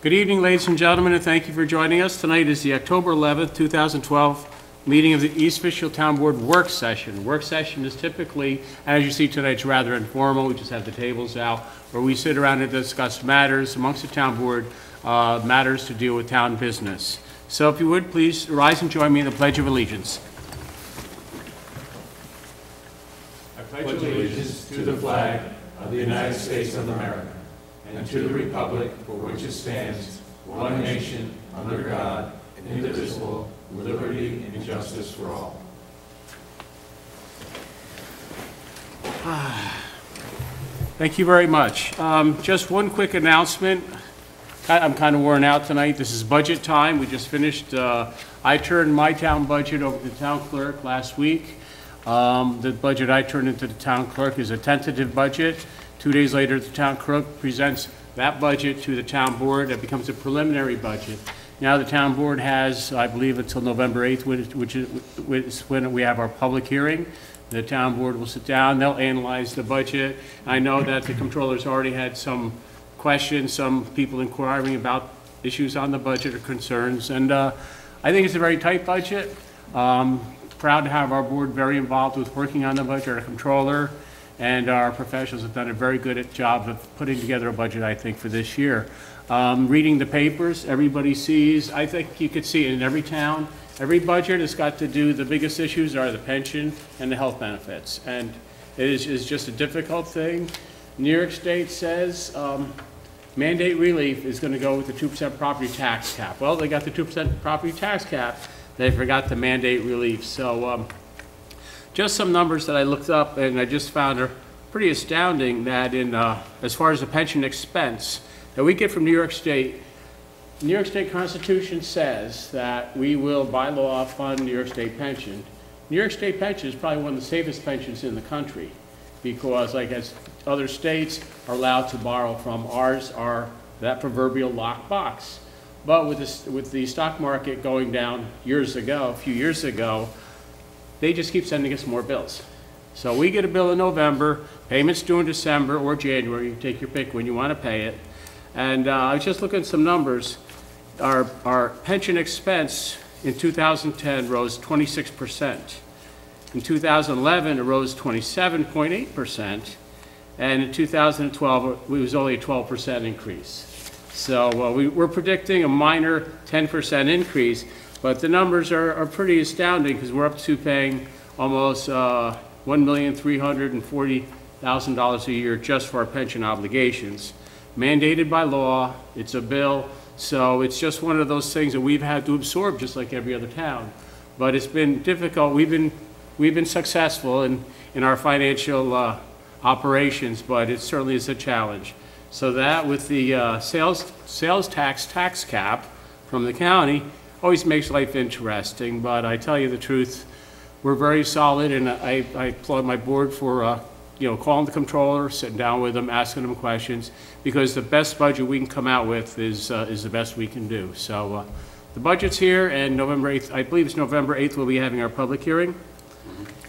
Good evening, ladies and gentlemen, and thank you for joining us. Tonight is the October 11th, 2012 meeting of the East Fishkill Town Board work session. Work session is typically, as you see tonight, it's rather informal. We just have the tables out where we sit around and discuss matters amongst the town board, matters to deal with town business. So if you would, please rise and join me in the Pledge of Allegiance. I pledge allegiance to the flag of the United States of America and to the republic for which it stands, one nation, under God, indivisible, with liberty and justice for all. Thank you very much. Just one quick announcement. I'm kind of worn out tonight. This is budget time. We just finished, I turned my town budget over to the town clerk last week. The budget I turned into the town clerk is a tentative budget. 2 days later, the town clerk presents that budget to the town board. It becomes a preliminary budget. Now the town board has, I believe, until November 8th, which is when we have our public hearing. The town board will sit down, they'll analyze the budget. I know that the comptroller's already had some questions, some people inquiring about issues on the budget or concerns, and I think it's a very tight budget. Proud to have our board very involved with working on the budget. Our comptroller and our professionals have done a very good job of putting together a budget, I think, for this year. Reading the papers, everybody sees, I think you could see it in every town, every budget has got to do, the biggest issues are the pension and the health benefits. And it is just a difficult thing. New York State says mandate relief is going to go with the 2% property tax cap. Well, they got the 2% property tax cap. They forgot the mandate relief. So just some numbers that I looked up and I just found are pretty astounding that in, as far as the pension expense that we get from New York State Constitution says that we will by law fund New York State pension. New York State pension is probably one of the safest pensions in the country because, like, as other states are allowed to borrow from, ours are that proverbial locked box. But with the stock market going down a few years ago, they just keep sending us more bills. So we get a bill in November, payments due in December or January, you take your pick when you want to pay it. And I was just looking at some numbers. Our pension expense in 2010 rose 26%. In 2011, it rose 27.8%. And in 2012, it was only a 12% increase. So we're predicting a minor 10% increase, but the numbers are pretty astounding because we're up to paying almost $1,340,000 a year just for our pension obligations. Mandated by law, it's a bill, so it's just one of those things that we've had to absorb just like every other town. But it's been difficult. We've been successful in our financial operations, but it certainly is a challenge. So that with the sales tax cap from the county always makes life interesting, but I tell you the truth, we're very solid, and I applaud my board for calling the comptroller, sitting down with them, asking them questions, because the best budget we can come out with is the best we can do. So the budget's here, and November 8th, I believe it's November 8th, we'll be having our public hearing.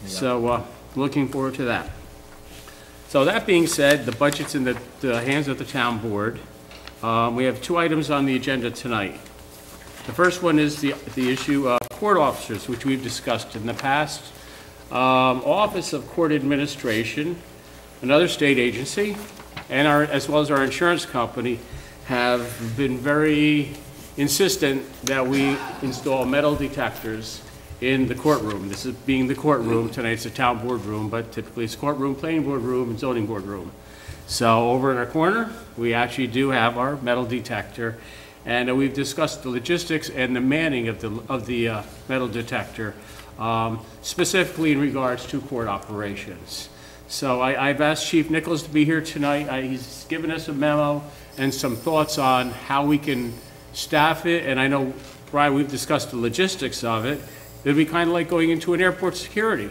Yeah. So looking forward to that. So that being said, the budget's in the hands of the town board. We have two items on the agenda tonight. The first one is the issue of court officers, which we've discussed in the past. Office of Court Administration, another state agency, and as well as our insurance company have been very insistent that we install metal detectors in the courtroom. This is being the courtroom tonight. It's a town board room, but typically it's courtroom, planning board room, and zoning board room. So over in our corner, we actually do have our metal detector, and we've discussed the logistics and the manning of the metal detector, specifically in regards to court operations. So I've asked Chief Nichols to be here tonight. He's given us a memo and some thoughts on how we can staff it, and I know, Brian, we've discussed the logistics of it. It'd be kind of like going into an airport security,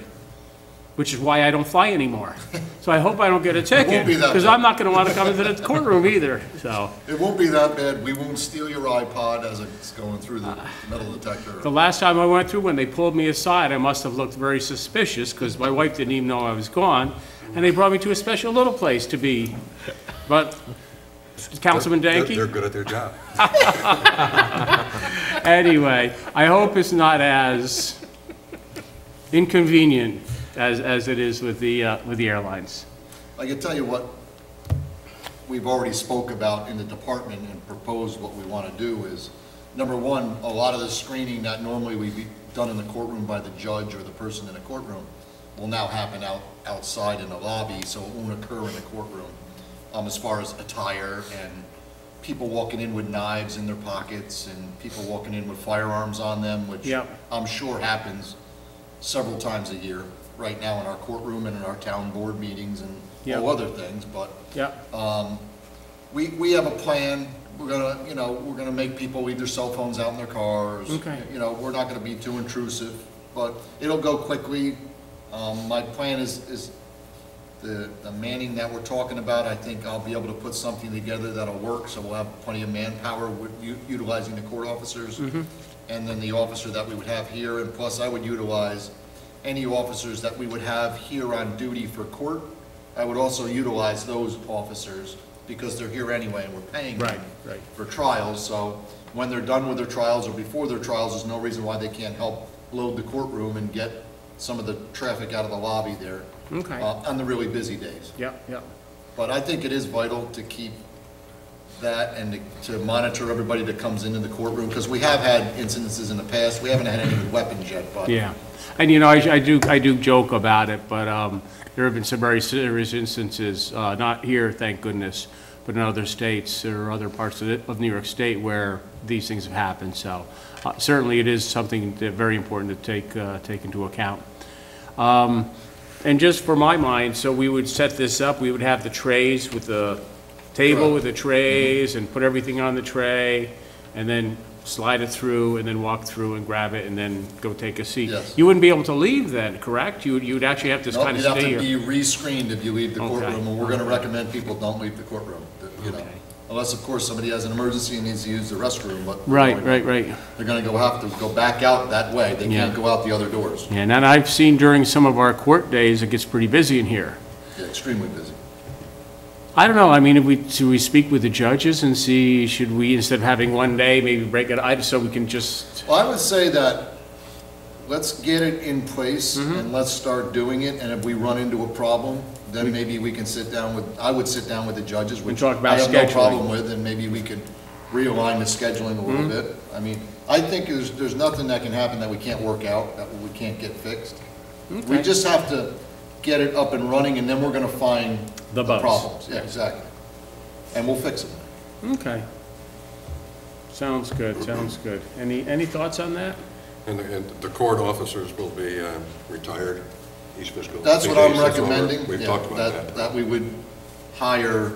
which is why I don't fly anymore. So I hope I don't get a ticket, because I'm not going to want to come into the courtroom either. So it won't be that bad. We won't steal your iPod as it's going through the metal detector. The last time I went through, when they pulled me aside, I must have looked very suspicious because my wife didn't even know I was gone, and they brought me to a special little place to be. But Councilman Danke? They're good at their job. Anyway, I hope it's not as inconvenient as it is with the airlines. I can tell you what we've already spoke about in the department and proposed what we want to do is, number one, a lot of the screening that normally would be done in the courtroom by the judge or the person in the courtroom will now happen outside in the lobby, so it won't occur in the courtroom. As far as attire and people walking in with knives in their pockets and people walking in with firearms on them, which Yep. I'm sure happens several times a year right now in our courtroom and in our town board meetings and Yep. all other things, but Yeah, we have a plan. We're gonna make people leave their cell phones out in their cars. Okay. We're not gonna be too intrusive, but it'll go quickly. My plan is the manning that we're talking about, I think I'll be able to put something together that'll work, so we'll have plenty of manpower utilizing the court officers, and then the officer that we would have here, and plus I would utilize any officers that we would have here on duty for court. I would also utilize those officers, because they're here anyway, and we're paying them right. for trials, so when they're done with their trials or before their trials, there's no reason why they can't help load the courtroom and get some of the traffic out of the lobby there. Okay. On the really busy days. Yeah, yeah. But I think it is vital to keep that and to monitor everybody that comes into the courtroom, because we have had incidences in the past. We haven't had any with weapons yet, but. Yeah, and I do joke about it, but there have been some very serious instances, not here, thank goodness, but in other states or other parts of New York State where these things have happened. So certainly it is something very important to take into account. And just for my mind, so we would set this up, we would have the trays with the table with the trays and put everything on the tray and then slide it through and then walk through and grab it and then go take a seat. Yes. You wouldn't be able to leave then, correct? You'd actually have to Nope, kind of you'd have stay to here. be re-screened if you leave the Okay. courtroom, and we're gonna recommend people don't leave the courtroom, Okay. Unless, of course, somebody has an emergency and needs to use the restroom, but. Right. They're gonna have to go back out that way. They Yeah. can't go out the other doors. Yeah, and then I've seen during some of our court days, it gets pretty busy in here. Yeah, extremely busy. I don't know, I mean, should we speak with the judges and see, should we, instead of having one day, maybe break it, so we can just, Well, I would say that, let's get it in place and let's start doing it, and if we run into a problem, then maybe we can sit down with, I would sit down with the judges, which talk about I have no scheduling. problem with, and maybe we could realign the scheduling a little bit. I mean, I think there's nothing that can happen that we can't work out, that we can't get fixed. We just have to get it up and running, and then we're gonna find The bugs. problems. Yeah, exactly. And we'll fix them. okay. Sounds good, sounds good. Any thoughts on that? And the court officers will be retired, East Fishkill. That's what I'm recommending. We've yeah, talked about that. That we would hire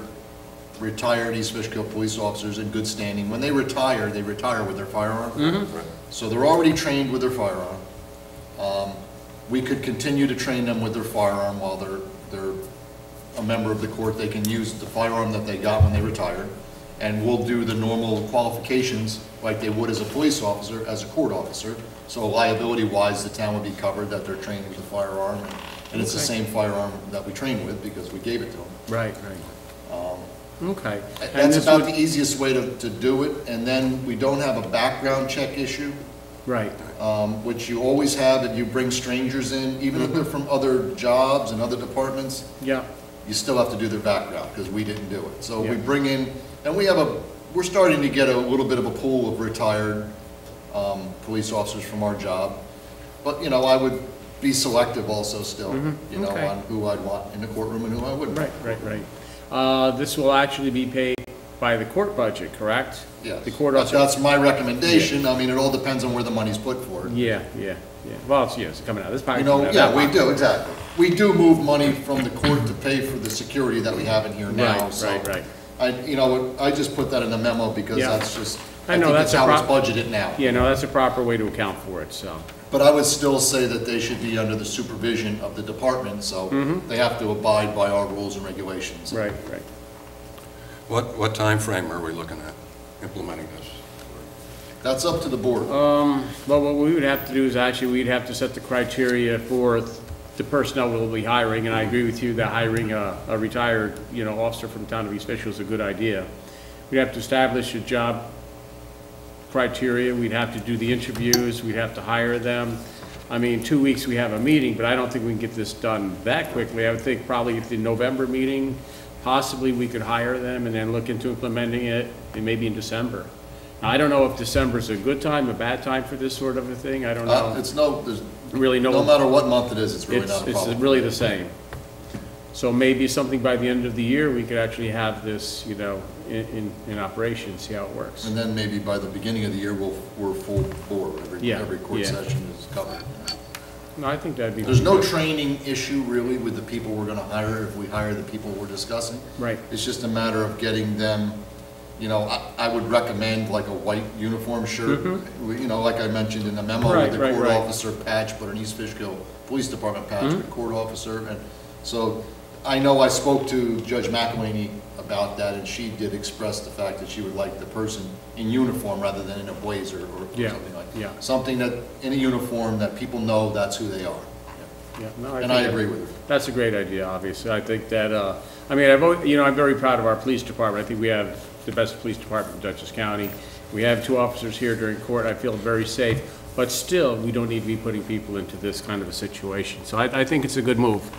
retired East Fishkill police officers in good standing. When they retire with their firearm. Right. So they're already trained with their firearm. We could continue to train them with their firearm while they're a member of the court. They can use the firearm that they got when they retired. And we'll do the normal qualifications like they would as a police officer, as a court officer. So liability-wise, the town would be covered that they're trained with a firearm. And it's the same firearm that we train with because we gave it to them. Right. Okay. And That's this about would- the easiest way to do it. And then we don't have a background check issue, Right, which you always have if you bring strangers in, even if they're from other jobs and other departments. yeah, You still have to do their background, because we didn't do it. So we Yeah. bring in, and we're starting to get a little bit of a pool of retired police officers from our job. But, I would be selective also still, okay. on who I'd want in the courtroom and who I wouldn't. right. This will actually be paid by the court budget, correct? Yes. The court But officer. that's my recommendation. I mean, it all depends on where the money's put for it. Yeah. Well, it's coming out, this probably. Yeah, we do, exactly. We do move money from the court to pay for the security that we have in here now, Right, so. right. I just put that in the memo because Yeah. that's just, I I know, think that's that's a how it's budgeted now. Yeah, no, that's a proper way to account for it, so. But I would still say that they should be under the supervision of the department, so they have to abide by our rules and regulations. Right. What time frame are we looking at implementing this? That's up to the board. Well, what we would have to do is actually, we'd have to set the criteria for the personnel we'll be hiring, and I agree with you that hiring a retired, officer from the town of East Fishkill is a good idea. we'd have to establish a job criteria, we'd have to do the interviews, we'd have to hire them. I mean, 2 weeks we have a meeting, but I don't think we can get this done that quickly. I would think probably if the November meeting, possibly we could hire them and then look into implementing it, and maybe in December. Now, I don't know if December's a good time, a bad time for this sort of a thing, I don't know. There's Really no matter what month it is, it's really not a problem. It's really the same. So maybe something by the end of the year, we could actually have this, you know, in operation, see how it works. And then maybe by the beginning of the year, we're full bore. Every court session is covered. No, I think that'd be. There's no good. training issue really with the people we're gonna hire if we hire the people we're discussing. Right. It's just a matter of getting them, you know, I would recommend like a white uniform shirt. You know, like I mentioned in the memo, with the court officer patch, put an East Fishkill Police Department patch with court officer. And so I know I spoke to Judge McElhaney about that, and she did express the fact that she would like the person in uniform rather than in a blazer or something like that. Yeah. Something that, in a uniform, that people know that's who they are. Yeah, no, And I agree with her. That's a great idea, obviously. I think that, I mean, I'm very proud of our police department. I think we have the best police department in Dutchess County. We have 2 officers here during court. I feel very safe, but still, we don't need to be putting people into this kind of a situation. So I think it's a good move.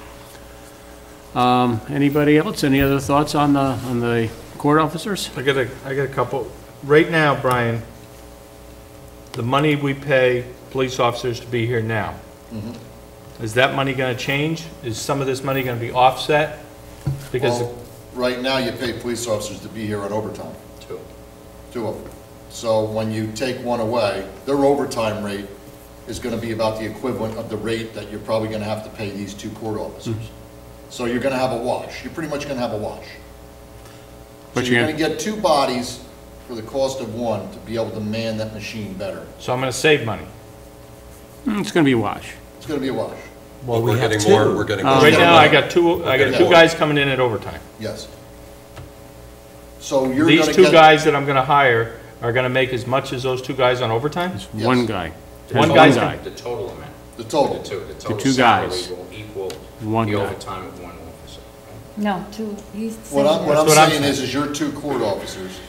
Anybody else? Any other thoughts on the court officers? I got a couple. Right now, Brian, the money we pay police officers to be here now, is that money going to change? Is some of this money going to be offset? Because Well, right now, you pay police officers to be here on overtime. 2 of them. So when you take one away, their overtime rate is going to be about the equivalent of the rate that you're probably going to have to pay these 2 court officers. So you're going to have a wash. You're pretty much going to have a wash. But So you're going to get 2 bodies for the cost of 1 to be able to man that machine better. so I'm going to save money. It's going to be a wash. It's going to be a wash. Well, We're getting more, we're getting more. Right now, I got Okay. 2 guys coming in at overtime. Yes. So you're going These to 2 get. guys that I'm going to hire are going to make as much as those 2 guys on overtime? Yes. One guy. One There's guy's guy. The total amount. The total. The total two salary guys. will equal One the guy. overtime of 1 officer. No, 2, he's What I'm That's what I'm saying is your 2 court officers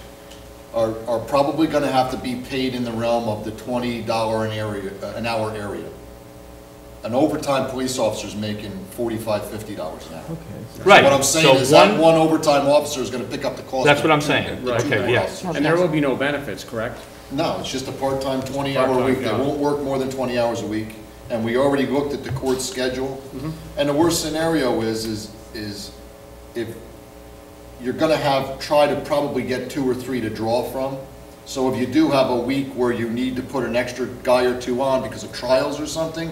are probably going to have to be paid in the realm of the $20 an hour area. An overtime police officer's making $45, $50 an hour. Right. So what I'm saying So is that one overtime officer is going to pick up the cost. That's of what I'm the saying. two Okay, court yes. officers. And there will be no benefits, correct? No, it's just a part-time 20-hour Part-time week. They job. won't work more than 20 hours a week. And we already looked at the court schedule. And the worst scenario is if you're going to try to probably get 2 or 3 to draw from. So if you do have a week where you need to put an extra guy or 2 on because of trials or something,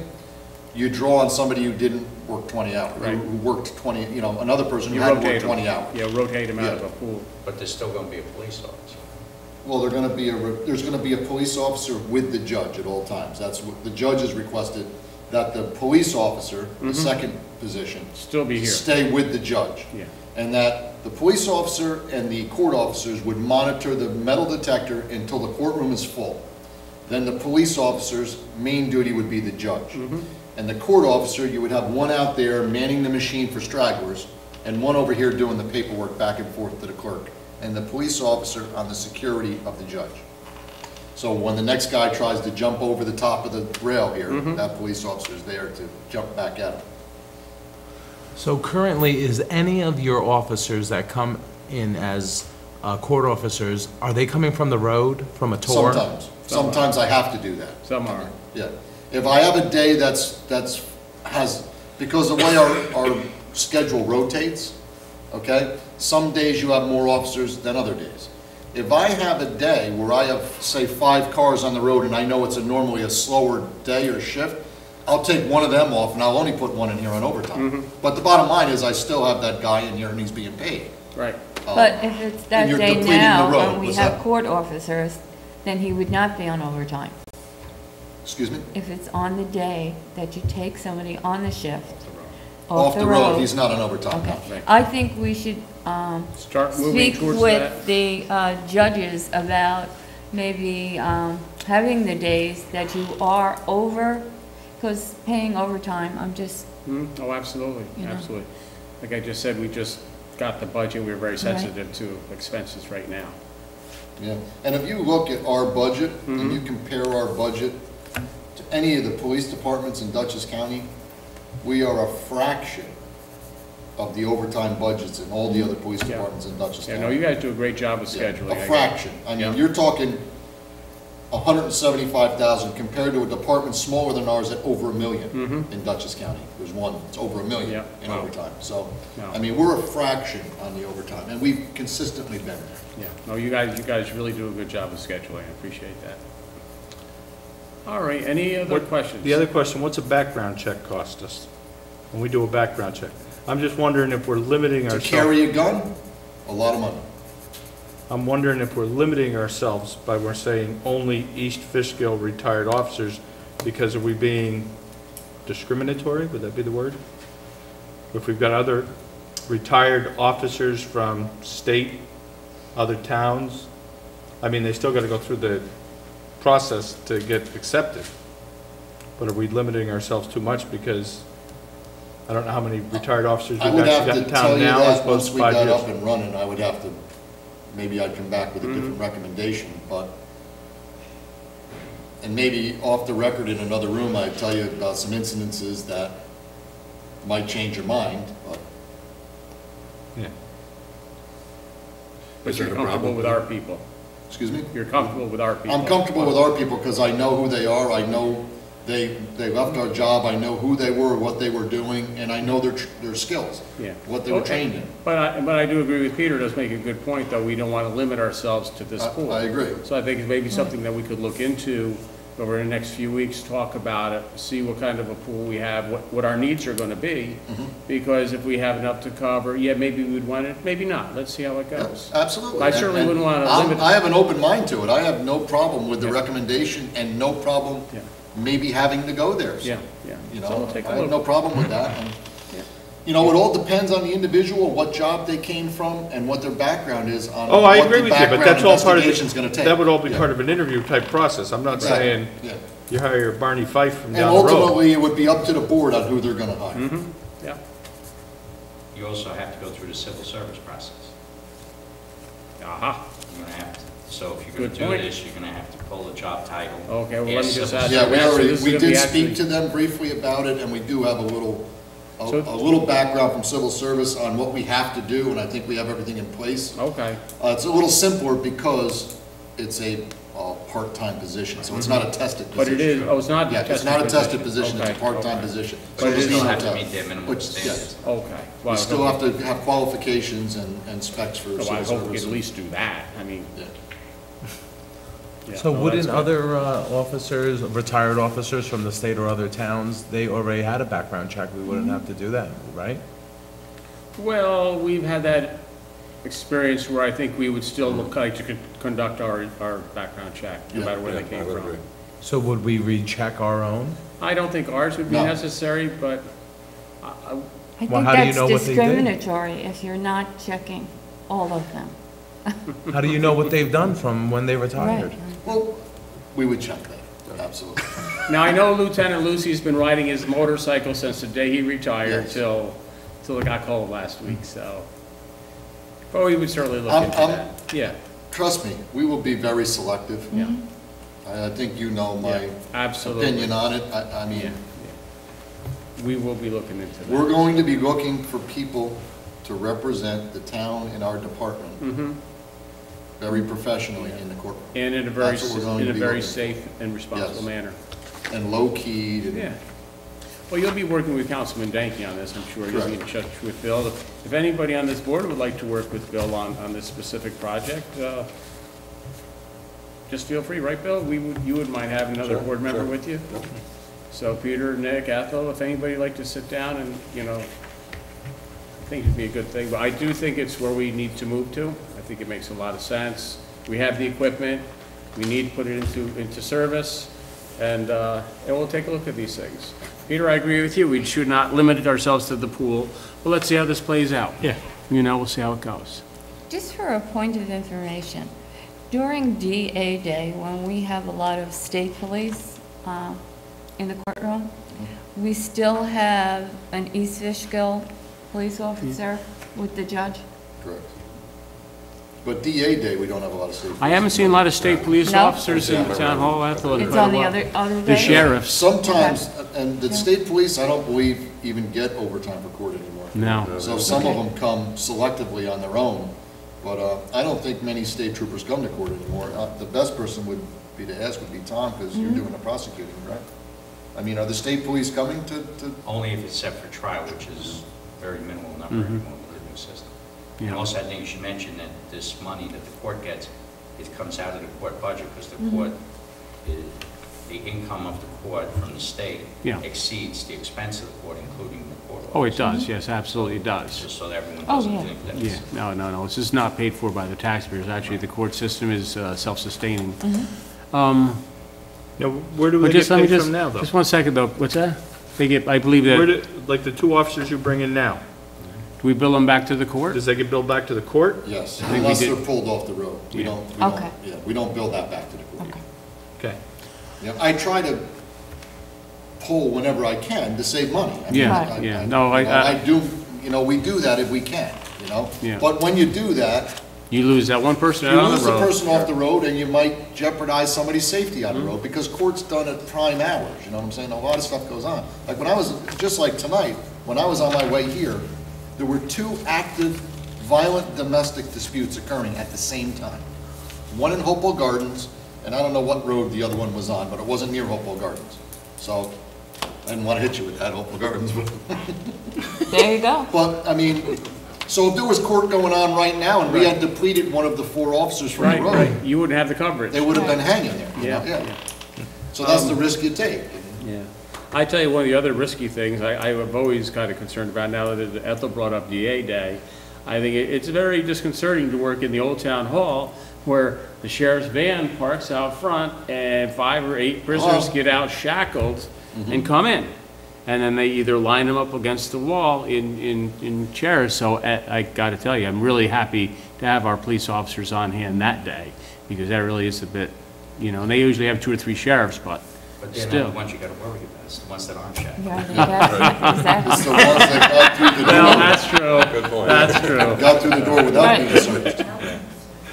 you draw on somebody who didn't work 20 hours, Right. who worked 20, you know, another person who You hadn't worked rotate 20 them. hours. Yeah, rotate them out of Yeah. a pool. But there's still going to be a police officer. Well, there's going to be a police officer with the judge at all times. That's what the judge has requested, that the police officer, the second position, Still be here. stay with the judge. Yeah. And that the police officer and the court officers would monitor the metal detector until the courtroom is full. Then the police officer's main duty would be the judge. And the court officer, you would have 1 out there manning the machine for stragglers, and 1 over here doing the paperwork back and forth to the clerk. And the police officer on the security of the judge. So when the next guy tries to jump over the top of the rail here, that police officer is there to jump back at him. So currently, is any of your officers that come in as court officers, are they coming from the road, from a tour? Sometimes I have to do that. Some are. Yeah. If I have a day because the way our schedule rotates, okay, some days you have more officers than other days. If I have a day where I have, say, 5 cars on the road and I know it's normally a slower day or shift, I'll take 1 of them off and I'll only put 1 in here on overtime. But the bottom line is I still have that guy in here and he's being paid. Right. But if it's that and you're day depleting the now, road. and we What's have that? court officers, then he would not be on overtime. Excuse me? If it's on the day that you take somebody on the shift, Off the road, he's not on overtime. Okay, Right. I think we should Start moving speak towards with that. the judges about maybe having the days that you are over, because paying overtime, I'm just, Oh, absolutely, You know. absolutely. Like I just said, we just got the budget, we're very sensitive to expenses right now. Yeah, and if you look at our budget, and you compare our budget to any of the police departments in Dutchess County, we are a fraction of the overtime budgets in all the other police Yeah. departments in Dutchess Yeah, County. no, you guys do a great job of Yeah, scheduling. I a guess. fraction. I Yeah. mean, you're talking 175,000 compared to a department smaller than ours at over $1 million in Dutchess County. There's one, it's over $1 million Yeah. in Wow. overtime. So, Wow. I mean, we're a fraction on the overtime, and we've consistently been there. Yeah, no, you guys really do a good job of scheduling, I appreciate that. All right, any other questions? The other question, what's a background check cost us? When we do a background check? I'm just wondering if we're limiting To ourselves. carry a gun, a lot of money. I'm wondering if we're limiting ourselves by we're saying only East Fishkill retired officers, because are we being discriminatory? Would that be the word? If we've got other retired officers from state, other towns, I mean, they still gotta go through the process to get accepted. But are we limiting ourselves too much? Because I don't know how many retired officers I we've would actually have got to in tell town you now as that opposed once to we 5 got years. up and running, I would have to, maybe I'd come back with a Mm-hmm. different recommendation, but, and maybe off the record in another room, I'd tell you about some incidences that might change your mind, but Yeah. But Is there you're a comfortable problem with with our people? excuse me? You're comfortable with our people? I'm comfortable with our people because I know who they are, I know they left our job, I know who they were, what they were doing, and I know their skills, Yeah. what they were Okay. trained in. But I do agree with Peter, does make a good point, though, we don't want to limit ourselves to this pool. I agree. So I think it's maybe something that we could look into over the next few weeks, talk about it, see what kind of a pool we have, what our needs are gonna be. Mm-hmm. Because if we have enough to cover, yeah, maybe we'd want it, maybe not, let's see how it goes. Absolutely. I certainly And- wouldn't wanna I'm- limit- I have an open mind to it. I have no problem with the Yeah. recommendation and no problem Yeah. maybe having to go there. So, Yeah, yeah. You So know, we'll take a I have look. no problem with that. And, Yeah. you know, it all depends on the individual, what job they came from and what their background is on Oh, I what agree the with you, but background that's all part of investigation's gonna take. that would all be Yeah. part of an interview type process. I'm not Exactly. saying Yeah. you hire Barney Fife from And down the road. ultimately, it would be up to the board on who they're gonna hire. Yeah, You also have to go through the civil service process. aha, You're gonna have to, so if you're Good gonna do point. this, you're gonna have to pull the job title. okay, well, let me Yes, just civil ask. Yeah, we so already, this is we gonna be did actually- speak to them briefly about it, and we do have a So- little background from civil service on what we have to do, and I think we have everything in place. Okay, It's a little simpler because it's a part-time position, so it's not a tested but position. it is, oh, it's not a Yeah, tested it's not a tested position, it's a Okay, part-time okay. position. But So it there's is no Still have to test. meet their minimum Which, standards. Okay. We Well, still have to have qualifications and specs for So civil I hope we service. can at least do that, I mean. Yeah. yeah, So no, wouldn't that's good. other officers, retired officers from the state or other towns, they already had a background check, we wouldn't have to do that, right? Well, we've had that experience where I think we would still look like to conduct our background check, no Yeah, matter where Yeah, they I came would from. agree. So would we recheck our own? I don't think ours would be No. necessary, but I- I Well, think how do you that's know what they did? discriminatory if you're not checking all of them. How do you know what they've done from when they retired? Right. Well, we would check that, absolutely. now, I know Lieutenant Lucy's been riding his motorcycle since the day he retired Yes. till it got called last week, so. But we would certainly look I'm- into I'm- that, yeah, Trust me, we will be very selective. yeah, I think you know my yeah, absolutely. opinion on it. I Yeah, mean, yeah. We will be looking into that. we're going to be looking for people to represent the town and our department Mm-hmm. very professionally in the court, And in a very, That's what we're going to be looking for. safe and responsible Yes. manner. and low-keyed. and- Yeah. Well, you'll be working with Councilman Danke on this, I'm sure. You'll be in touch with Bill. If anybody on this board would like to work with Bill on this specific project, just feel free, right, Bill? You wouldn't mind having another Sure, board member sure. with you? Yep. So Peter, Nick, Ethel, if anybody would like to sit down and, I think it'd be a good thing. But I do think it's where we need to move to. I think it makes a lot of sense. We have the equipment, we need to put it into service, and we'll take a look at these things. Peter, I agree with you, we should not limit ourselves to the pool, but let's see how this plays out. Yeah. We'll see how it goes. Just for a point of information, during DA Day, when we have a lot of state police in the courtroom, we still have an East Fishkill police officer with the judge. Correct. But DA Day, we don't have a lot of state. I haven't seen a lot of state police No. officers in the town hall, I thought. It's quite a on the while. other The day? sheriffs, Sometimes, and the state police, I don't believe even get overtime for court anymore. no. So some of them come selectively on their own, but I don't think many state troopers come to court anymore. The best person would be to ask would be Tom, because you're doing the prosecuting, right? I mean, are the state police coming to? Only if it's set for trial, which is very minimal number anymore with the new system. And Yeah. also, I think you should mention that this money that the court gets, it comes out of the court budget, because the court, the income of the court from the state Yeah. exceeds the expense of the court, including the court. Oh, it office. does, yes, absolutely it does. Just so that everyone Oh, doesn't yeah. think that Yeah, it's... no, this is not paid for by the taxpayers. Actually, the court system is self-sustaining. Now, where do But they get just let me paid from now, though? just one second, though. What's that? They get, I believe Where that, do, like the 2 officers you bring in now, do we bill them back to the court? does that get billed back to the court? Yes, think we unless did. they're pulled off the road. We Yeah. don't, Okay. yeah, we don't bill that back to the court. Okay. Okay. Yeah, I try to pull whenever I can to save money. I mean, Yeah, I- yeah. I- No, you know, I do, you know, we do that if we can, you know? Yeah. But when you do that, You lose that one person you out on lose the the road. person off the road and you might jeopardize somebody's safety on the road because court's done at prime hours, you know what I'm saying? A lot of stuff goes on. Like when I was, just like tonight, when I was on my way here, there were 2 active violent domestic disputes occurring at the same time. One in Hopewell Gardens, and I don't know what road the other one was on, but it wasn't near Hopewell Gardens. So, I didn't want to hit you with that, Hopewell Gardens, but There you go. but, I mean, so if there was court going on right now and we had depleted one of the 4 officers from Right, the right. road, You wouldn't have the coverage. they would have been hanging there, you know? Yeah, So that's the risk you take. Yeah. I tell you, one of the other risky things I have always kind of concerned about, now that Ethel brought up DA Day, I think it's very disconcerting to work in the Old Town Hall where the sheriff's van parks out front and 5 or 8 prisoners Oh. get out shackled and come in. And then they either line them up against the wall in chairs. So I got to tell you, I'm really happy to have our police officers on hand that day, because that really is a bit, you know, and they usually have 2 or 3 sheriffs, but But they're still. not the ones you gotta worry about, it's the ones that aren't shackled. Yeah, exactly. It's the ones that got through the Well, door, that's true. Good point. That's true. got through the door without Right. being searched.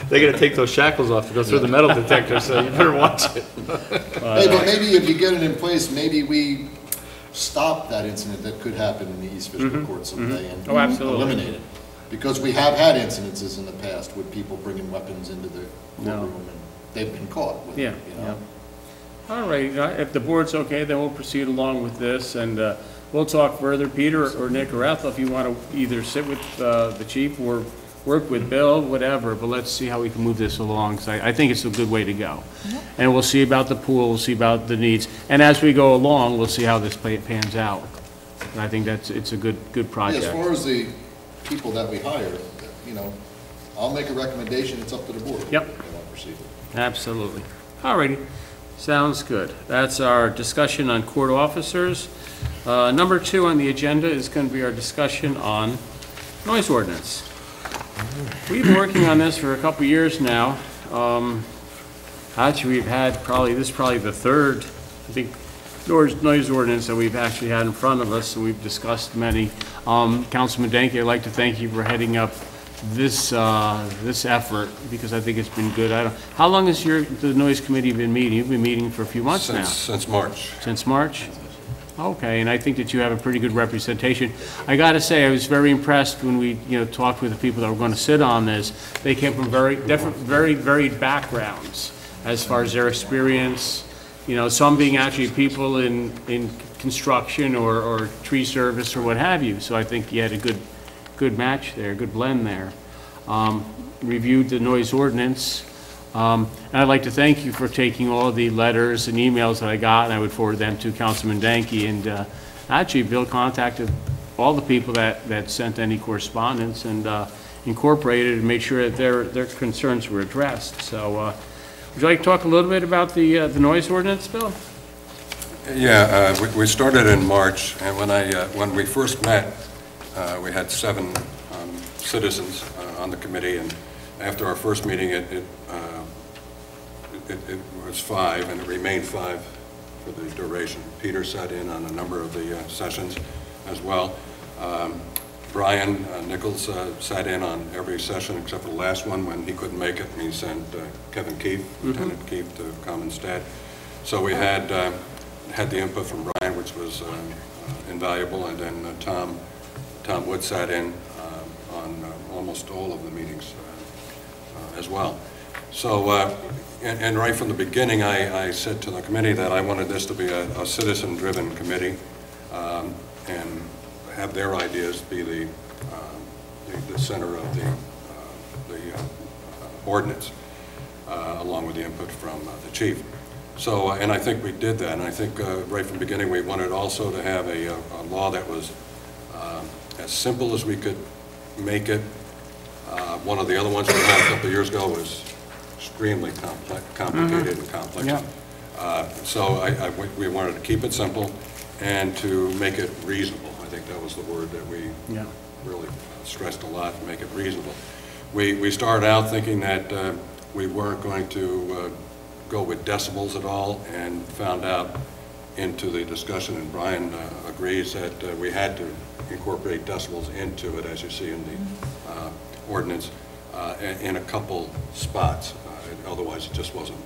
They gotta take those shackles off to go through the metal detector, so you better watch it. Hey, but maybe if you get it in place, maybe we stop that incident that could happen in the East Fishkill court someday and Oh, absolutely. eliminate it. Because we have had incidences in the past with people bringing weapons into the No. courtroom and they've been caught with it, Yeah, you know? All right, if the board's okay, then we'll proceed along with this, and we'll talk further. Peter or Nick or Ethel, if you want to either sit with the chief or work with Bill, whatever, but let's see how we can move this along, because I think it's a good way to go. And we'll see about the pool, we'll see about the needs, and as we go along, we'll see how this pans out. And I think it's a good Yeah, project. as far as the people that we hire, you know, I'll make a recommendation, it's up to the board. Yep. If they want to proceed. Absolutely. All righty, sounds good. That's our discussion on court officers. Number 2 on the agenda is going to be our discussion on noise ordinance. We've been working on this for a couple years now. Actually, we've had this is probably the 3rd, I think, noise ordinance that we've actually had in front of us, and we've discussed many. Councilman Danke, I'd like to thank you for heading up this effort, because I think it's been good. How long has the noise committee been meeting? You've been meeting for a few months now. Since March. Since March? Okay, and I think that you have a pretty good representation. I got to say, I was very impressed when we, talked with the people that were going to sit on this. They came from very different, very varied backgrounds as far as their experience. Some being actually people in construction or tree service or what have you. So I think you had a good match there, good blend there. Reviewed the noise ordinance. And I'd like to thank you for taking all the letters and emails that I got, and I would forward them to Councilman Danke. And actually, Bill contacted all the people that sent any correspondence and incorporated and made sure that their concerns were addressed. So would you like to talk a little bit about the noise ordinance, Bill? Yeah, we started in March, and when we first met, we had 7 citizens on the committee, and after our first meeting, it was 5, and it remained 5 for the duration. Peter sat in on a number of the sessions as well. Brian Nichols sat in on every session except for the last one when he couldn't make it, and he sent Kevin Keefe, Lieutenant Keefe, to come instead. So we had the input from Brian, which was invaluable, and then Tom Wood sat in on almost all of the meetings as well. So, and right from the beginning, I said to the committee that I wanted this to be a citizen-driven committee, and have their ideas be the center of the ordinance, along with the input from the chief. So, and I think we did that, and I think right from the beginning we wanted also to have a law that was as simple as we could make it. One of the other ones we had a couple of years ago was extremely complicated and complex. Yeah. So we wanted to keep it simple and to make it reasonable. I think that was the word that we really stressed a lot, to make it reasonable. We started out thinking that we weren't going to go with decibels at all, and found out into the discussion, and Brian agrees that we had to incorporate decibels into it, as you see in the ordinance, in a couple spots. Otherwise, it just wasn't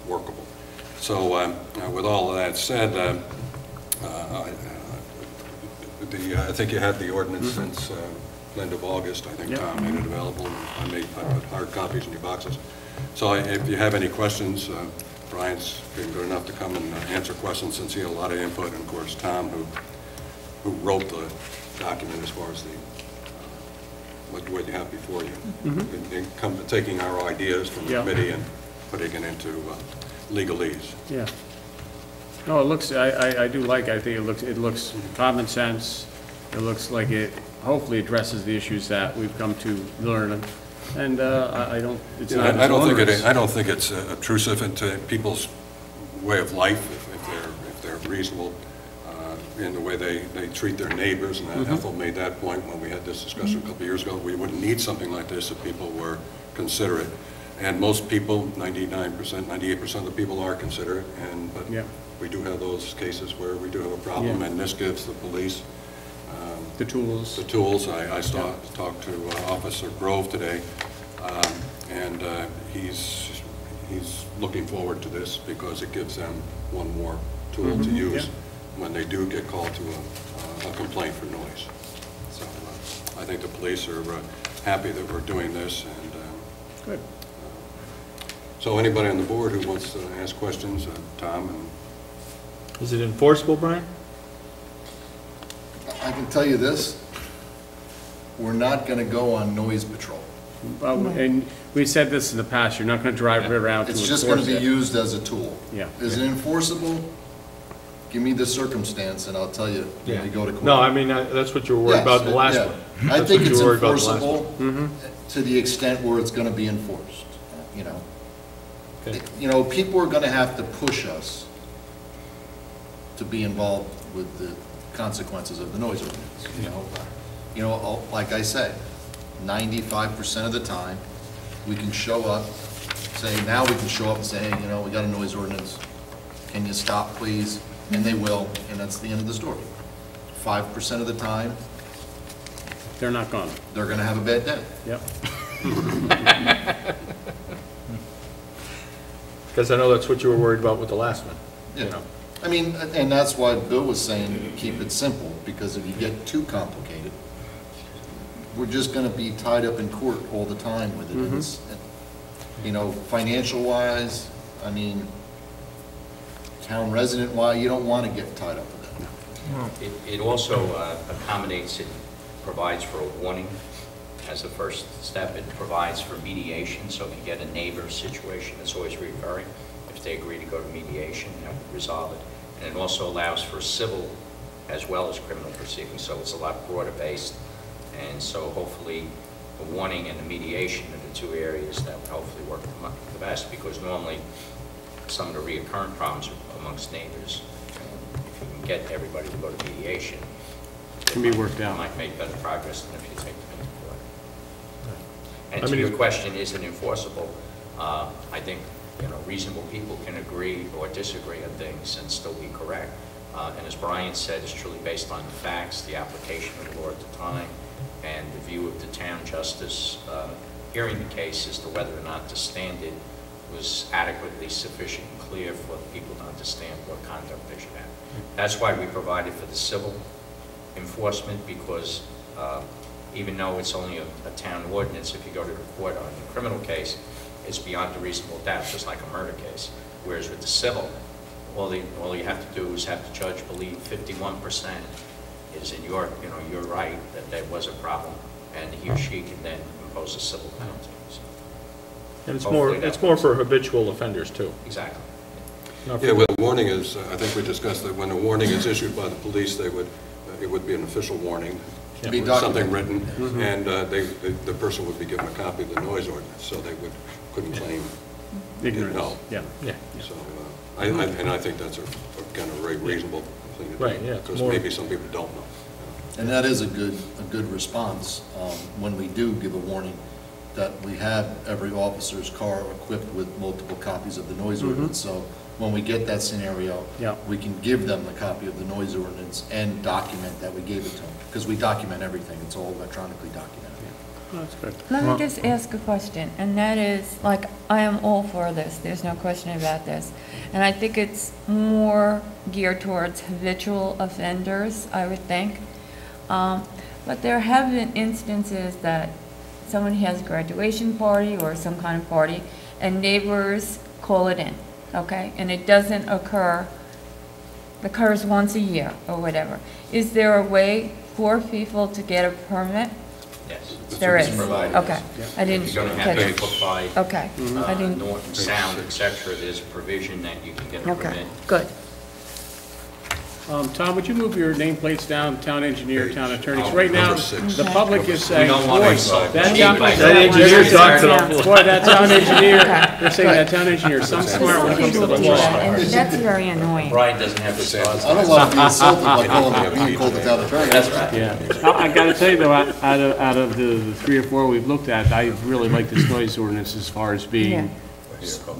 workable. So with all of that said, I think you had the ordinance since the end of August. I think Tom made it available. I put hard copies in your boxes. So if you have any questions, Brian's been good enough to come and answer questions since he had a lot of input, and of course Tom, who wrote the document as far as the what you have before you, and taking our ideas from the committee and putting it into legalese. Yeah. No, it looks, I do like it. I think it looks common sense. It looks like it hopefully addresses the issues that we've come to learn. And I don't, it's not I don't think it's obtrusive into people's way of life if they're reasonable in the way they treat their neighbors. And Ethel made that point when we had this discussion a couple of years ago. We wouldn't need something like this if people were considerate. And most people, 99%, 98% of the people are considerate. But we do have those cases where we do have a problem, and this gives the police the tools. The tools. I talked to Officer Grove today, and he's looking forward to this because it gives them one more tool to use when they do get called to a complaint for noise. So I think the police are happy that we're doing this. And good. So anybody on the board who wants to ask questions, Tom? And is it enforceable, Brian? I can tell you this, we're not going to go on noise patrol. And we said this in the past, you're not going to drive it around to enforce it. It's just going to be used as a tool. Yeah. Is it enforceable? Give me the circumstance and I'll tell you when we go to court. No, I mean, that's what you were worried about in the last one. I think it's enforceable to the extent where it's going to be enforced, you know. Okay. You know, people are going to have to push us to be involved with the consequences of the noise ordinance, you know, like I said, 95% of the time, we can show up, now we can show up and say, hey, you know, we got a noise ordinance, can you stop, please? And they will, and that's the end of the story. 5% of the time, they're not gonna. They're gonna have a bad day. Yep. Because I know that's what you were worried about with the last one. Yeah. You know. I mean, and that's why Bill was saying keep it simple, because if you get too complicated, we're just going to be tied up in court all the time with it. And it's, you know, financial-wise, I mean, town resident-wise, you don't want to get tied up with that. It also accommodates, it provides for a warning as a first step. It provides for mediation, so if you get a neighbor situation, it's always recurring. If they agree to go to mediation, you have to resolve it. And it also allows for civil as well as criminal proceedings, so it's a lot broader based. And so hopefully the warning and the mediation are the two areas that would hopefully work the best, because normally some of the reoccurring problems are amongst neighbors. And if you can get everybody to go to mediation, it can be worked out. You might make better progress than if you take them into court. Right. And to your question, is it enforceable? I think, you know, reasonable people can agree or disagree on things and still be correct. And as Brian said, it's truly based on the facts, the application of the law at the time, and the view of the town justice hearing the case as to whether or not the standard was adequately sufficient and clear for people to understand what conduct they should have. That's why we provided for the civil enforcement, because even though it's only a town ordinance, if you go to the court on a criminal case, it's beyond a reasonable doubt, just like a murder case. Whereas with the civil, all you have to do is have the judge believe 51% is in your right, that there was a problem, and he or she can then impose a civil penalty. So, And hopefully it's more for habitual offenders, too. exactly. Not for- Yeah, well, the warning is, I think we discussed that when a warning is issued by the police, it would be an official warning, Be with something documented. written, and the person would be given a copy of the noise ordinance, so they couldn't claim Ignorance. no. Yeah. Yeah. So, I think that's a kind of very reasonable thing to do. Right, yeah, it's Because more- maybe some people don't know. And that is a good response when we do give a warning, that we have every officer's car equipped with multiple copies of the noise ordinance. So when we get that scenario, Yeah. we can give them the copy of the noise ordinance and document that we gave it to them. Because we document everything, it's all electronically documented. Oh, that's good. Let me just ask a question, and that is, like, I am all for this, there's no question about this. And I think it's more geared towards habitual offenders, I would think. But there have been instances that someone has a graduation party or some kind of party, and neighbors call it in, okay? And it doesn't occurs once a year or whatever. Is there a way for people to get a permit? Yes. There It's is, provided. okay. I didn't You're going to have catch to it. put by Okay, I didn't, sound, et cetera. There's a provision that you can get a okay, permit. good. Tom, would you move your nameplates down, town engineer, town attorney? 'Cause right Number now, 6. the public is saying, don't want boy, to that cheat town by That engineer talks an awful lot. boy, that town engineer, Okay, they're saying that town engineer is some smart when it comes to the Some people do law. that, and that's very annoying. Brian doesn't have the stars. I don't want to be insulted by being called the town attorney. That's right. Yeah. I gotta tell you though, out of the 3 or 4 we've looked at, I really like this noise ordinance as far as being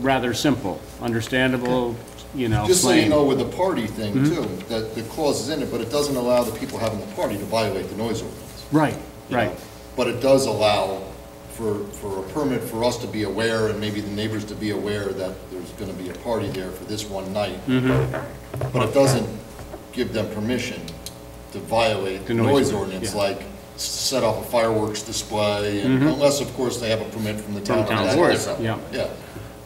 rather simple, understandable, Just so you plain. know, with the party thing too, that the clause is in it, but it doesn't allow the people having the party to violate the noise ordinance. Right, you right. know. But it does allow for a permit for us to be aware, and maybe the neighbors to be aware that there's gonna be a party there for this one night. But it doesn't give them permission to violate The the noise noise ordinance, ordinance, like set off a fireworks display, and unless, of course, they have a permit from the town. town That's board, different. yeah. Yeah.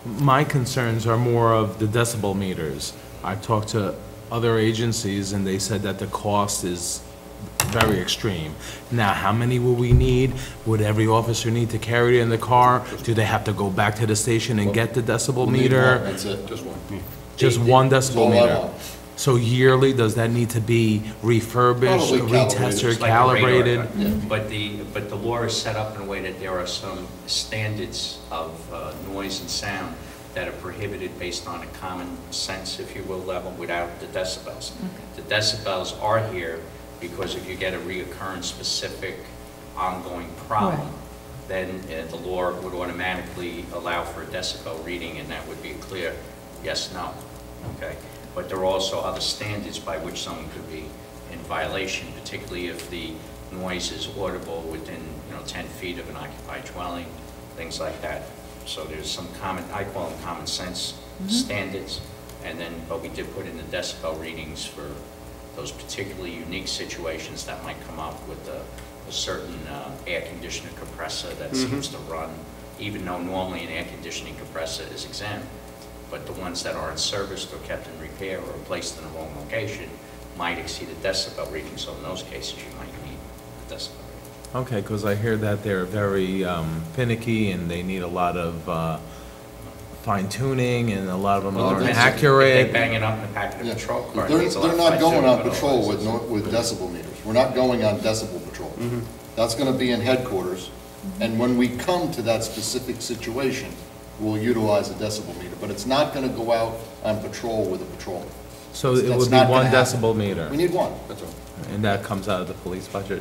My concerns are more of the decibel meters. I've talked to other agencies, and they said that the cost is very extreme. Now, how many will we need? Would every officer need to carry it in the car? Do they have to go back to the station and get the decibel We need one, meter? That's it. Just one. Just one That's decibel all I meter? want. So yearly, does that need to be refurbished, Probably retested, It's like a radar calibrated? gun. But the law is set up in a way that there are some standards of noise and sound that are prohibited based on a common sense, if you will, level without the decibels. The decibels are here because if you get a reoccurrence specific ongoing problem, then the law would automatically allow for a decibel reading, and that would be a clear yes, no, okay? But there are also other standards by which someone could be in violation, particularly if the noise is audible within, 10 feet of an occupied dwelling, things like that. So there's some common, I call them common sense standards, and then, but we did put in the decibel readings for those particularly unique situations that might come up with a certain air conditioner compressor that seems to run, even though normally an air conditioning compressor is exempt, but the ones that aren't serviced or kept in repair or placed in the wrong location might exceed a decibel reading, so in those cases you might need a decibel reading. Okay, because I hear that they're very finicky, and they need a lot of fine tuning, and a lot of them Well, aren't that's- If accurate. they bang it up in the back of the Yeah. patrol car, it They're needs a lot of not going fine-tuning, on but patrol otherwise with decibel meters. We're not going on decibel patrol. That's gonna be in headquarters, and when we come to that specific situation, we'll utilize a decibel meter, but it's not gonna go out on patrol with a patrolman. So it That's would be not gonna 1 happen. decibel meter, We need one. That's all. and that comes out of the police budget?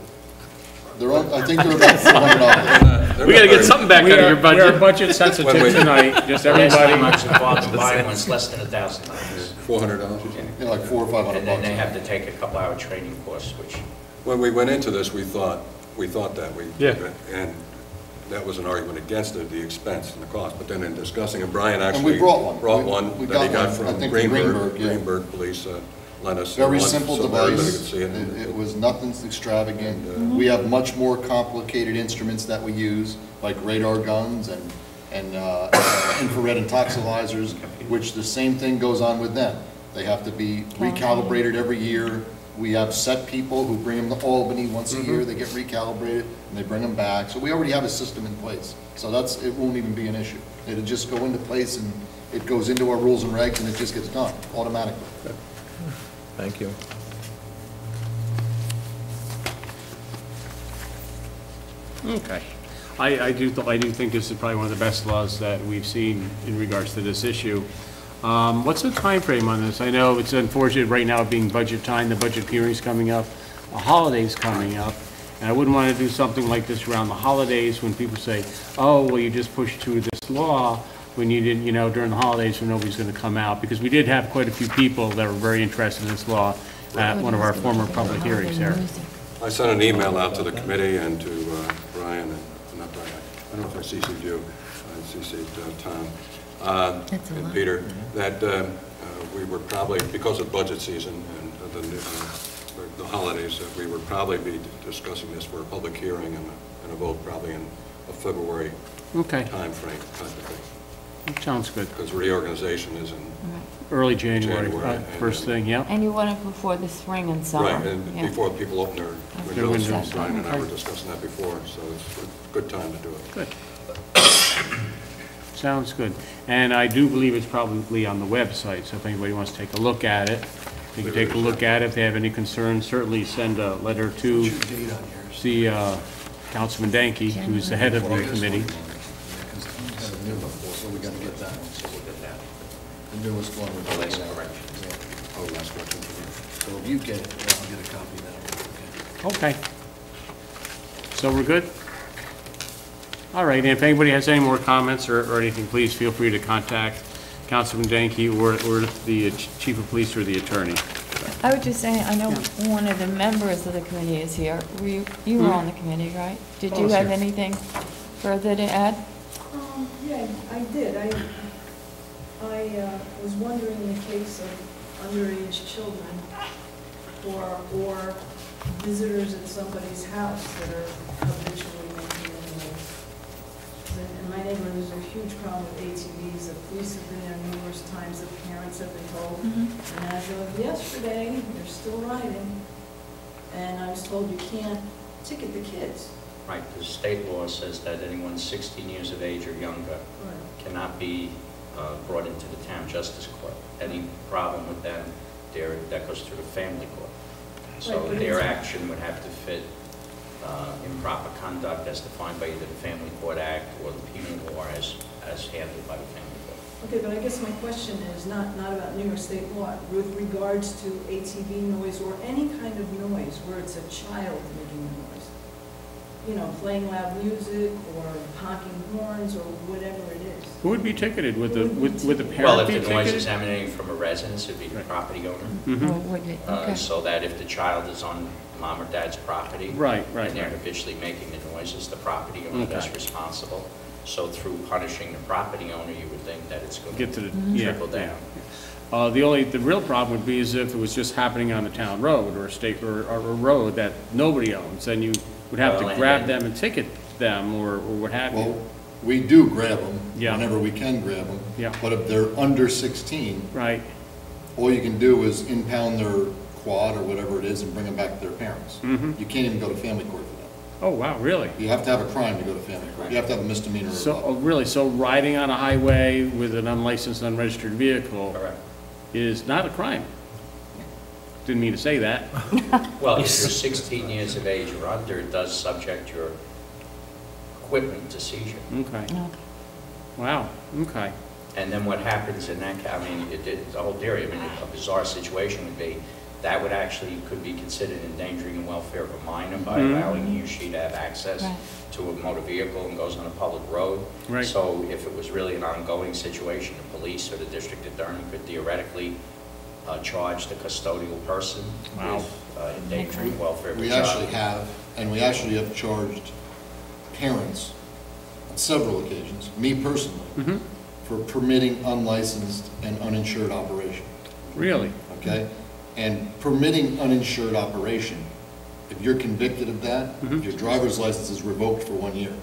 I think they're about $400. We gotta get something back out of your We're budget. budget sensitive When we- tonight, just Last time I everybody. was involved in buying one, it's less than $1,000. $400 or something. Yeah, like $400 or $500. And then they have to take a couple-hour training course, which, When we went into this, we thought that Yeah. and that was an argument against the expense and the cost, but then in discussing, and Brian And actually we brought one. brought We one that got he got one, I from think from Greenberg. Greenberg, yeah. Greenberg Police lent us. Very one, simple so everybody device. could see it. It was nothing extravagant. We have much more complicated instruments that we use, like radar guns and infrared intoxilizers, which the same thing goes on with them. They have to be recalibrated every year. We have set people who bring them to Albany once a year. They get recalibrated and they bring them back. So we already have a system in place. So it won't even be an issue. It'll just go into place and it goes into our rules and regs and it just gets done automatically. Thank you. Okay. I do think this is probably one of the best laws that we've seen in regards to this issue. What's the time frame on this? I know it's unfortunate right now being budget time, the budget hearing's coming up, a holiday's coming up, and I wouldn't want to do something like this around the holidays when people say, oh, well, you just pushed through this law when you didn't, during the holidays when nobody's going to come out, because we did have quite a few people that were very interested in this law at one of our former public hearings here. I sent an email out to the committee and to Brian, not Brian, I don't know if I CC'd you, I CC'd Tom and Peter, that we were probably, because of budget season and the holidays, that we would probably be discussing this for a public hearing and a vote probably in a February timeframe type of thing. Sounds good. Because reorganization is in Early January, January, first thing, yeah. And you want it before the spring and summer. right, and Yeah. before people open their Their windows. windows. Brian and I Okay. were discussing that before, so it's a good time to do it. Good. Sounds good. And I do believe it's probably on the website, so if anybody wants to take a look at it, they can take a look at it. If they have any concerns, certainly send a letter to the Councilman Danke, who's the head of the committee. So we gotta get that one. so we'll get that. The newest one with the Last last correction. Oh, last question. So if you get it, I'll get a copy of that. Okay. So we're good? All right, and if anybody has any more comments or anything, please feel free to contact Councilman Danke or the Chief of Police or the attorney. I would just say, I know one of the members of the committee is here. You were on the committee, right? Did I you was have here. anything further to add? Yeah, I did. I was wondering in the case of underage children or visitors at somebody's house that are habitually making noise. In my neighborhood, there's a huge problem with ATVs. The police have been there numerous times, the parents have been told. And as of yesterday, they're still riding. And I was told you can't ticket the kids. Right, the state law says that anyone 16 years of age or younger cannot be brought into the town justice court. Any problem with them, that goes through the family court. So Right, but their it's- action would have to fit improper conduct as defined by either the Family Court Act or the penal law as handled by the family court. Okay, but I guess my question is not about New York State law, with regards to ATV noise or any kind of noise where it's a child making the noise. You know, playing loud music or honking horns or whatever it is. Who would be ticketed? Would the Well, parent if be the noise is ticketed? emanating from a residence, it'd be the Right. property owner. Mhm. Or would it? Okay. So that if the child is on mom or dad's property. Right. And they're habitually making the noises, the property owner Okay. that's responsible. So through punishing the property owner, you would think that it's going Get to to the, yeah. trickle down. The real problem would be is if it was just happening on a town road or a state, or a road that nobody owns, then you would have Well, to and grab then- them and ticket them or what have Well, you. we do grab them Yeah. whenever we can grab them. Yeah. But if they're under 16, Right, all you can do is impound their quad or whatever it is and bring them back to their parents. Mhm. You can't even go to family court for that. oh, wow, really? You have to have a crime to go to family court. You have to have a misdemeanor or So, above. oh, really, so riding on a highway with an unlicensed, unregistered vehicle Correct. is not a crime? Didn't mean to say that. Well, if you're 16 years of age or under, it does subject your equipment to seizure. Okay, Okay. wow, okay. And then what happens in that, the whole theory, I mean, a bizarre situation would be that would actually, could be considered endangering the welfare of a minor by Mhm. allowing he or she to have access Right. to a motor vehicle and goes on a public road. Right. So if it was really an ongoing situation, the police or the district attorney could theoretically charge the custodial person Wow. with endangering the welfare of a We child. actually have, and we actually have charged parents on several occasions, me personally, Mhm. for permitting unlicensed and uninsured operation, Really? okay? And permitting uninsured operation, if you're convicted of that, Mhm. your driver's license is revoked for 1 year.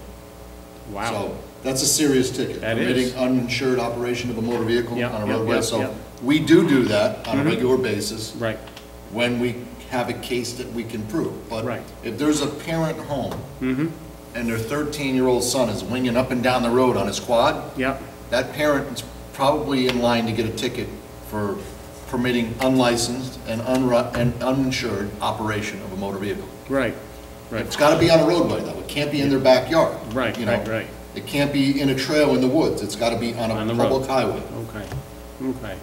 Wow. So that's a serious ticket. That is. Permitting uninsured operation of a motor vehicle Yep, on a yep, roadway. yep, So yep. we do that on a Mhm. regular basis Right, when we have a case that we can prove. But Right. if there's a parent home mm-hmm, and their 13-year-old son is winging up and down the road on his quad, yep, that parent is probably in line to get a ticket for permitting unlicensed and uninsured operation of a motor vehicle. right, right, It's got to be on a roadway, though. It can't be in their backyard. right, you know. right, right. It can't be in a trail in the woods. It's got to be on On the a road. public highway. Okay, okay.